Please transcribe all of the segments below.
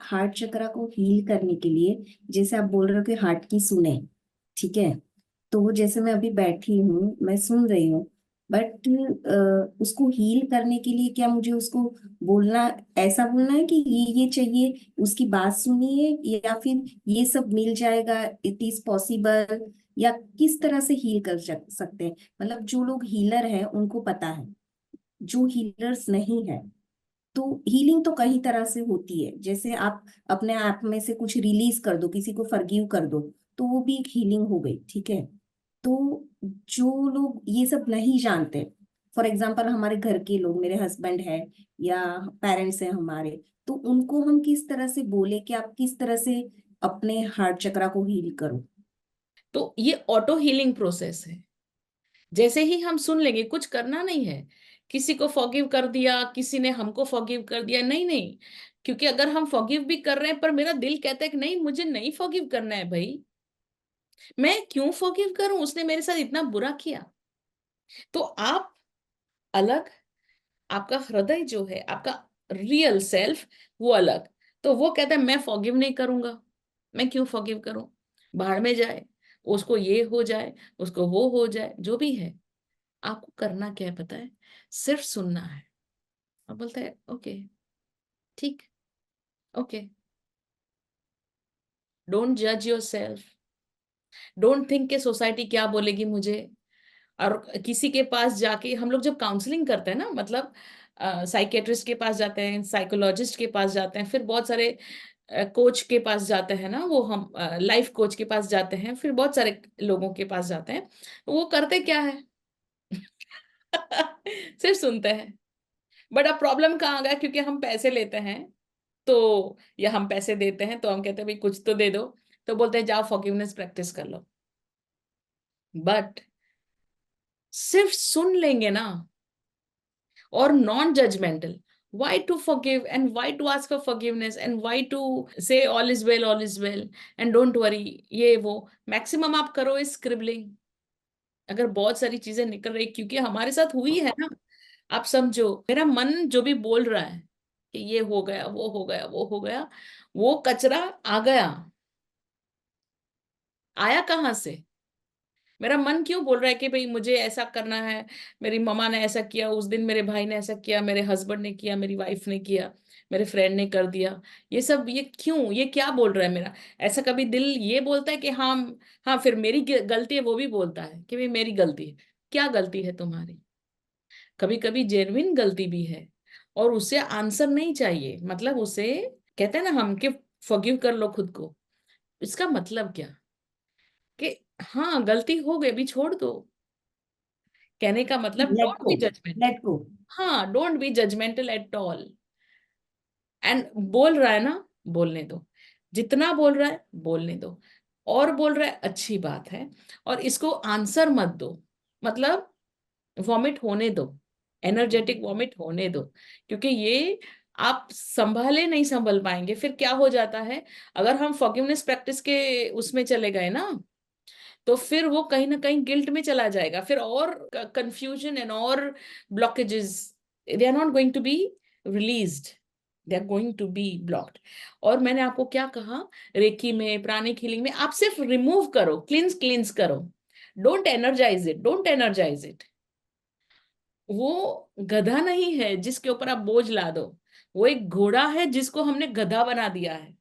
Heart चक्रा को heal करने के लिए, जैसे आप बोल रहे हो कि हार्ट की सुने, ठीक है, तो जैसे मैं अभी बैठी हूँ, मैं सुन रही हूँ, बट उसको हील करने के लिए क्या मुझे उसको बोलना, ऐसा बोलना है कि ये चाहिए, उसकी बात सुनिए, या फिर ये सब मिल जाएगा, इट इज पॉसिबल, या किस तरह से हील कर सकते हैं? मतलब जो लोग हीलर हैं उनको पता है, जो हीलर्स नहीं है, तो हीलिंग तो कई तरह से होती है। जैसे आप अपने आप में से कुछ रिलीज कर दो, किसी को फॉरगिव कर दो, तो वो भी एक हीलिंग हो गई, ठीक है। तो जो लोग ये सब नहीं जानते, फॉर एग्जाम्पल हमारे घर के लोग, मेरे हस्बैंड है या पेरेंट्स हैं हमारे, तो उनको हम किस तरह से बोले कि आप किस तरह से अपने हार्ट चक्रा को हील करो? तो ये ऑटो हीलिंग प्रोसेस है। जैसे ही हम सुन लेंगे, कुछ करना नहीं है। किसी को फॉरगिव कर दिया, किसी ने हमको फॉरगिव कर दिया, नहीं नहीं। क्योंकि अगर हम फॉरगिव भी कर रहे हैं पर मेरा दिल कहता है कि नहीं, मुझे नहीं फॉरगिव करना है भाई, मैं क्यों फॉरगिव करूं, उसने मेरे साथ इतना बुरा किया। तो आप अलग, आपका हृदय जो है, आपका रियल सेल्फ, वो अलग। तो वो कहता है मैं फॉरगिव नहीं करूंगा, मैं क्यों फॉरगिव करूं, भाड़ में जाए, उसको ये हो जाए, उसको वो हो जाए, जो भी है। आपको करना क्या है पता है? सिर्फ सुनना है। और बोलता है ओके, ठीक, ओके। डोंट जज योर सेल्फ। डोंट थिंक के सोसाइटी क्या बोलेगी मुझे। और किसी के पास जाके हम लोग जब काउंसलिंग करते हैं ना, मतलब साइकेट्रिस्ट के पास जाते हैं, साइकोलॉजिस्ट के पास जाते हैं, फिर बहुत सारे कोच के पास जाते हैं ना, वो हम लाइफ कोच के पास जाते हैं, फिर बहुत सारे लोगों के पास जाते हैं। वो करते क्या है? सिर्फ सुनते हैं। बट अब प्रॉब्लम कहाँ आ गया, क्योंकि हम पैसे लेते हैं, तो या हम पैसे देते हैं तो हम कहते हैं भाई कुछ तो दे दो, तो बोलते हैं जाओ फॉरगिवनेस प्रैक्टिस कर लो। बट सिर्फ सुन लेंगे ना, और non judgemental, why to forgive and why to ask for forgiveness and why to say all is well and don't worry, ये वो मैक्सिमम आप करो इस स्क्रिबलिंग। अगर बहुत सारी चीजें निकल रही, क्योंकि हमारे साथ हुई है ना, आप समझो मेरा मन जो भी बोल रहा है कि ये हो गया, वो हो गया, वो हो गया, वो कचरा आ गया, आया कहाँ से? मेरा मन क्यों बोल रहा है कि भाई मुझे ऐसा करना है, मेरी मम्मा ने ऐसा किया उस दिन, मेरे भाई ने ऐसा किया, मेरे हस्बैंड ने किया, मेरी वाइफ ने किया, मेरे फ्रेंड ने कर दिया, ये सब, ये क्यों, ये क्या बोल रहा है मेरा? ऐसा कभी दिल ये बोलता है कि हाँ, हाँ फिर मेरी गलती है, वो भी बोलता है कि भाई मेरी गलती है। क्या गलती है तुम्हारी? कभी कभी जेन्युइन गलती भी है, और उसे आंसर नहीं चाहिए, मतलब उसे कहते हैं ना हम कि फॉरगिव कर लो खुद को। इसका मतलब क्या? कि हाँ गलती हो गई, अभी छोड़ दो। कहने का मतलब let don't go, be judgemental. Let go. हाँ, don't be judgemental at all. And बोल रहा है ना, बोलने दो। जितना बोल रहा है बोलने दो। और बोल रहा है अच्छी बात है, और इसको आंसर मत दो। मतलब वॉमिट होने दो, एनर्जेटिक वॉमिट होने दो। क्योंकि ये आप संभाले नहीं संभल पाएंगे। फिर क्या हो जाता है, अगर हम फॉरगिवनेस प्रैक्टिस के उसमें चले गए ना, तो फिर वो कहीं ना कहीं गिल्ट में चला जाएगा, फिर और कंफ्यूजन एंड और blockages, they are not going to be released, they are going to be blocked. और मैंने आपको क्या कहा, रेकी में, प्राणिक हीलिंग में आप सिर्फ रिमूव करो, क्लींस क्लींस करो। Don't energise it, don't energise it. वो गधा नहीं है जिसके ऊपर आप बोझ ला दो, वो एक घोड़ा है जिसको हमने गधा बना दिया है।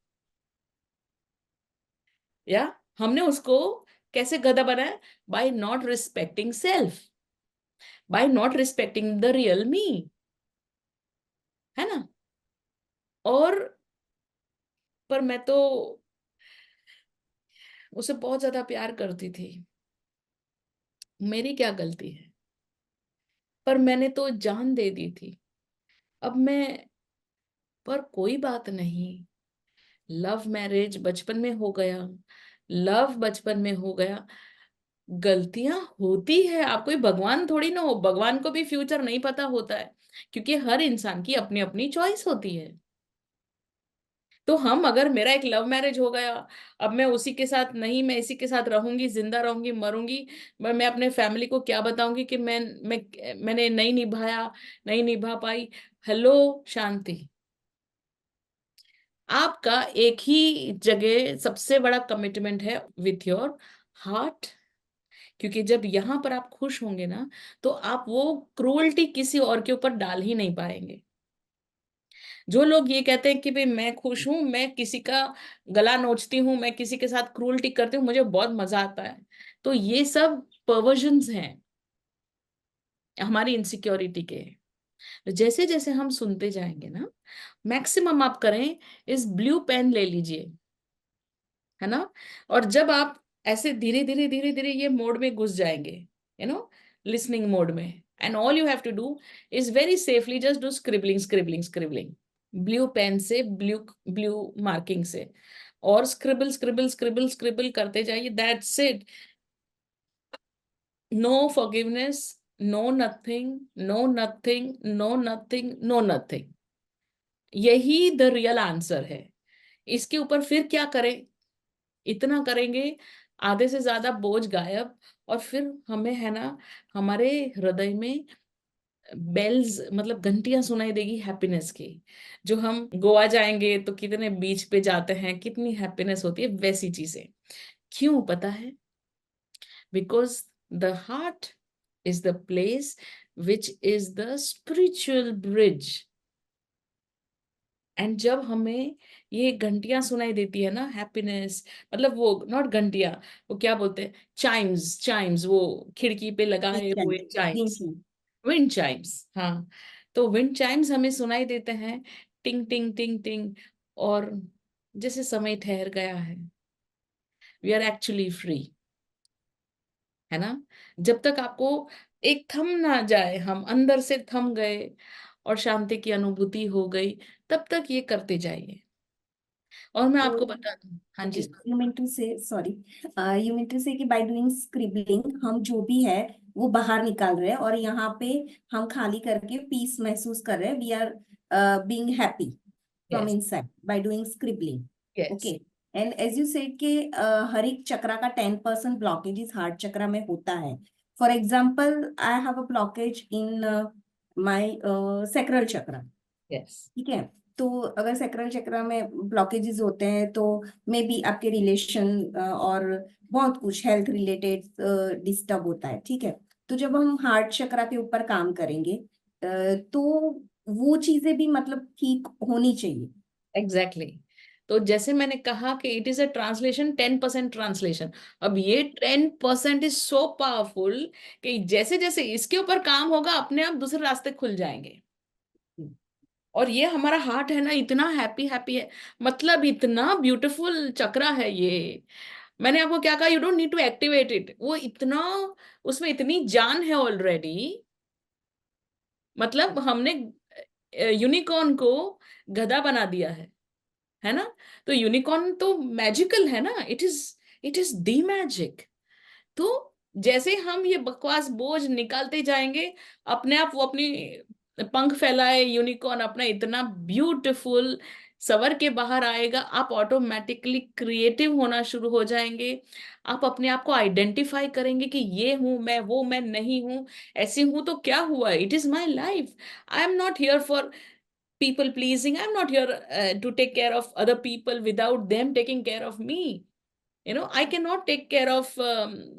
या हमने उसको कैसे गधा बनाया? By not respecting self, by not respecting the real me, है ना? और पर मैं तो उसे बहुत ज्यादा प्यार करती थी। मेरी क्या गलती है? पर मैंने तो जान दे दी थी। अब मैं, पर कोई बात नहीं, लव मैरिज बचपन में हो गया, लव बचपन में हो गया। गलतियां होती है, आप कोई भगवान थोड़ी ना हो, भगवान को भी फ्यूचर नहीं पता होता है, क्योंकि हर इंसान की अपनी अपनी चॉइस होती है। तो हम, अगर मेरा एक लव मैरिज हो गया, अब मैं उसी के साथ नहीं, मैं इसी के साथ रहूंगी, जिंदा रहूंगी, मरूंगी, मैं अपने फैमिली को क्या बताऊंगी कि मैंने नहीं निभाया, नहीं निभा पाई। हेलो शांति, आपका एक ही जगह सबसे बड़ा कमिटमेंट है विथ योर हार्ट, क्योंकि जब यहाँ पर आप खुश होंगे ना, तो आप वो क्रूअल्टी किसी और के ऊपर डाल ही नहीं पाएंगे। जो लोग ये कहते हैं कि भाई मैं खुश हूं, मैं किसी का गला नोचती हूँ, मैं किसी के साथ क्रूअल्टी करती हूँ, मुझे बहुत मजा आता है, तो ये सब परवर्जन्स हैं हमारी इनसिक्योरिटी के। तो जैसे जैसे हम सुनते जाएंगे ना, मैक्सिमम आप करें इस ब्लू पेन ले लीजिए, है ना, और जब आप ऐसे धीरे धीरे धीरे धीरे ये मोड में घुस जाएंगे, लिसनिंग मोड में, and all you have to do is very safely just do scribbling scribbling scribbling, blue pen से, ब्लू ब्लू मार्किंग से, और स्क्रिबल स्क्रिबल स्क्रिबल स्क्रिबल करते जाइए, that's it. No forgiveness, no nothing, no nothing, no nothing, no nothing, यही the real answer है। इसके ऊपर फिर क्या करें, इतना करेंगे आधे से ज्यादा बोझ गायब, और फिर हमें, है ना, हमारे हृदय में बेल्स मतलब घंटियां सुनाई देगी हैप्पीनेस की। जो हम गोवा जाएंगे तो कितने बीच पे जाते हैं, कितनी हैप्पीनेस होती है, वैसी चीजें। क्यों पता है? Because the heart is the place which is the spiritual bridge. And जब हमें ये घंटियां सुनाई देती है ना, हैप्पीनेस, मतलब वो नॉट घंटियां, वो क्या बोलते हैं, चाइम्स, चाइम्स, वो खिड़की पे लगाए हुए चाइम्स, टेंशन। विंड चाइम्स, हाँ, तो विंड चाइम्स हमें सुनाई देते हैं, टिंग टिंग टिंग टिंग, और जैसे समय ठहर गया है, वी आर एक्चुअली फ्री, है ना। जब तक आपको एक थम ना जाए, हम अंदर से थम गए और शांति की अनुभूति हो गई, तब तक ये करते जाइए। और मैं तो आपको बता दूं, हाँ ओके, जी, you mean to say, sorry, you mean to say कि बाय डूइंग स्क्रिबलिंग हम जो भी है वो बाहर निकाल रहे हैं, और यहाँ पे हम खाली करके पीस महसूस कर रहे हैं, we are being happy from yes, inside by doing scribbling. Okay. Yes, and as you said के हर एक चक्रा का 10% ब्लॉकेज हार्ट चक्रा में होता है। For example I have a blockage in my sacral chakra. Yes, ठीक है। तो अगर सैक्रल चक्र में ब्लॉकेजेस होते हैं तो मे बी आपके रिलेशन और बहुत कुछ हेल्थ रिलेटेड डिस्टर्ब होता है। ठीक है। तो जब हम हार्ट चक्र के ऊपर काम करेंगे तो वो चीजें भी मतलब ठीक होनी चाहिए। एग्जैक्टली। तो जैसे मैंने कहा कि it is a translation, 10% translation. अब ये 10% इज सो पावरफुल कि जैसे जैसे इसके ऊपर काम होगा, अपने आप दूसरे रास्ते खुल जाएंगे। और ये हमारा हार्ट है ना, इतना हैप्पी हैप्पी है, मतलब इतना ब्यूटीफुल चक्रा है ये। मैंने आपको क्या कहा, you don't need to activate it, वो इतना, उसमें इतनी जान है ऑलरेडी। मतलब हमने यूनिकॉर्न को गधा बना दिया है ना। तो यूनिकॉर्न तो मैजिकल है ना, इट इज द मैजिक। तो जैसे हम ये बकवास बोझ निकालते जाएंगे, अपने आप वो अपनी पंख फैलाए यूनिकॉर्न अपना इतना ब्यूटीफुल सवर के बाहर आएगा, आप ऑटोमेटिकली क्रिएटिव होना शुरू हो जाएंगे। आप अपने आप को आइडेंटिफाई करेंगे कि ये हूं मैं, वो मैं नहीं हूं, ऐसी हूं तो क्या हुआ, it is my life. I am not here for people pleasing, I'm not here to take care of other people without them taking care of me. I cannot take care of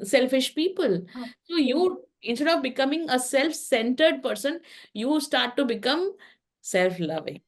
selfish people. हाँ, So you, instead of becoming a self-centered person, you start to become self-loving.